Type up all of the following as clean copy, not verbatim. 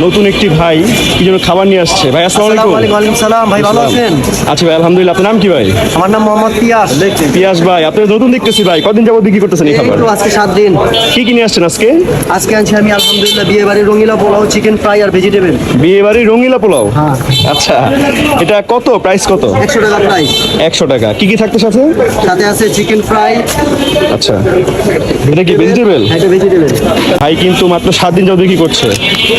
নতুন একটি ভাই কি যেন খাবার নিয়ে আসছে। ভাই আসসালামু আলাইকুম। ওয়ালাইকুম সালাম। ভাই ভালো আছেন? আচ্ছা ভাই আলহামদুলিল্লাহ। আপনার নাম কি ভাই? আমার নাম মোহাম্মদ পিয়াস। পিয়াস ভাই, আপনি নতুন দেখতেছি ভাই, কদিন যাবত বিক্রি করতেছেন এই খাবার? তো আজকে 7 দিন। কি কি নিয়ে আসছেন আজকে? আজকে আনছি আমি আলহামদুলিল্লাহ বিয়ে বাড়ির রঙিলা পোলাও, চিকেন ফ্রাই আর ভেজিটেবল। বিয়ে বাড়ির রঙিলা পোলাও। হ্যাঁ। আচ্ছা, এটা কত, প্রাইস কত? 100 টাকা প্রাইস। 100 টাকা। কি কি থাকতে সাথে? সাথে আছে চিকেন ফ্রাই। আচ্ছা, এটা কি ভেজিটেবল? এটা ভেজিটেবল। ভাই কিন্তু মাত্র 7 দিন যাবত বিক্রি করছে।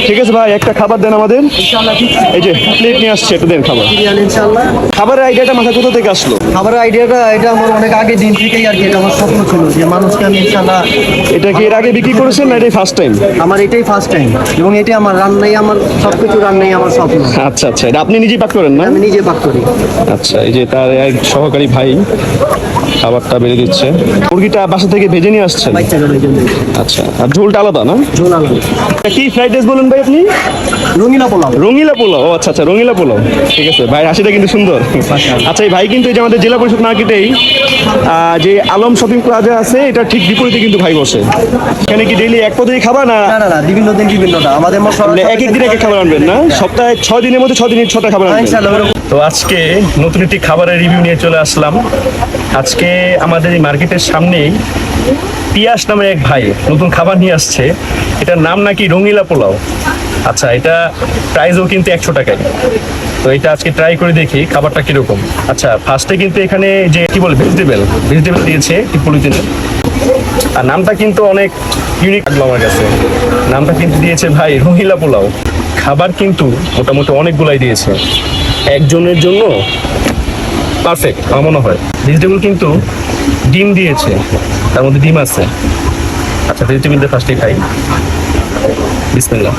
ঠিক আছে ভাই, একটা খাবার দেন আমাদের। ইনশাআল্লাহ ঠিক আছে। এই যে প্লেট নিয়ে আসছে, একটু দেন খাবার। বিরিয়ানি ইনশাআল্লাহ। খাবারের আইডিয়াটা মাথা কোথা থেকে আসলো? খাবারের আইডিয়াটা এটা আমার অনেক আগে দিন থেকেই আর কি, এটা আমার স্বপ্ন ছিল যে মানুষকে আমি ইনশাআল্লাহ। এটা কি এর আগে বিক্রি করেছেন না এটাই ফার্স্ট টাইম? আমার এটাই ফার্স্ট টাইম এবং এটাই আমার রান্নাই, আমার সবকিছু রান্নাই আমার স্বপ্ন। আচ্ছা আচ্ছা, এটা আপনি নিজেই পাক করেন না? আমি নিজে পাক করি। আচ্ছা, এই যে তার এক সহকারী ভাই খাবারটা বেড়ে দিচ্ছে। মুরগিটা বাসা থেকে ভেজে নিয়ে আসছেন? বাচ্চাদের জন্য আচ্ছা, আর ঝোলটা আলাদা না? ঝোল আলাদা। এটা কি ফ্রাইড রাইস বলেন ভাই আপনি? রঙিলা পোলাও। রঙিলা পোলাও। ও আচ্ছা আচ্ছা, রঙিলা পোলাও। ঠিক আছে ভাই, হাসিটা কিন্তু সুন্দর। আচ্ছা, এই ভাই কিন্তু এই যে আমাদের জেলা পরিষদ মার্কেটেই যে আলম শপিং প্লাজা আছে, এটা ঠিক বিপরীতে কিন্তু ভাই বসে। এখানে কি ডেইলি এক পদেরই খাবার না? না না না, বিভিন্ন দিন বিভিন্নটা আমাদের মশলা। এক এক দিন এক এক খাবার আনবেন না? সপ্তাহে 6 দিনের মধ্যে 6 দিনের 6টা খাবার আনবেন? ইনশাআল্লাহ। তো আজকে নতুন একটি খাবারের রিভিউ নিয়ে চলে আসলাম। আজকে আমাদের এই মার্কেটের সামনেই পিয়াস নামের এক ভাই নতুন খাবার নিয়ে আসছে। এটার নাম নাকি রঙিলা পোলাও। আচ্ছা, এটা প্রাইসও কিন্তু 100 টাকায়। তো এটা আজকে ট্রাই করে দেখি খাবারটা কিরকম। আচ্ছা, ফার্স্টে কিন্তু এখানে যে কি বলে ভেজিটেবল দিয়েছে পলিথিনে। আর নামটা কিন্তু অনেক ইউনিক লাগলো আমার কাছে। নামটা কিন্তু দিয়েছে ভাই রঙিলা পোলাও। খাবার কিন্তু মোটামুটি অনেকগুলাই দিয়েছে, একজনের জন্য পারফেক্ট আমার মনে হয়। ভেজিটেবল কিন্তু ডিম দিয়েছে, তার মধ্যে ডিম আছে। আচ্ছা, ভেজিটেবল দিয়ে ফার্স্টে খাই। বিসমিল্লাহ।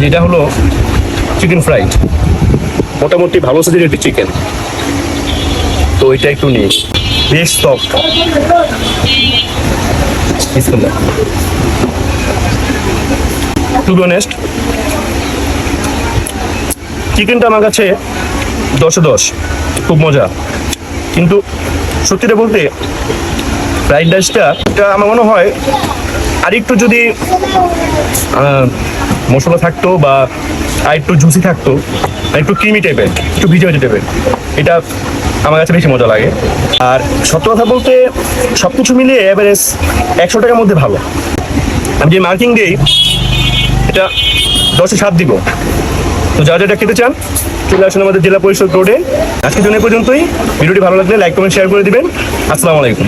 যেটা হলো চিকেন ফ্রাই, মোটামুটি ভালো সাইজের একটি চিকেন। তো এটা একটু নিই, বেশ সফট। বিসমিল্লাহ। টু বি অনেস্ট, চিকেনটা আমার কাছে 10-এ 10, খুব মজা। কিন্তু সত্যিটা বলতে ফ্রাইড রাইসটা আমার মনে হয় আর একটু যদি মশলা থাকতো বা আর একটু জুসি থাকতো, আর একটু ক্রিমি টাইপের, একটু ভিজে ভিজে টাইপের, এটা আমার কাছে বেশি মজা লাগে। আর সত্য কথা বলতে সব কিছু মিলিয়ে এভারেজ 100 টাকার মধ্যে ভালো। আমি যে মার্কিং দিই এটা 10-এ 7 দিব। তো যারা যেটা খেতে চান চলে আসুন আমাদের জেলা পরিষদ রোডে। আজকের জন্য পর্যন্তই। ভিডিওটি ভালো লাগলে লাইক কমেন্ট শেয়ার করে দিবেন। আসসালামু আলাইকুম।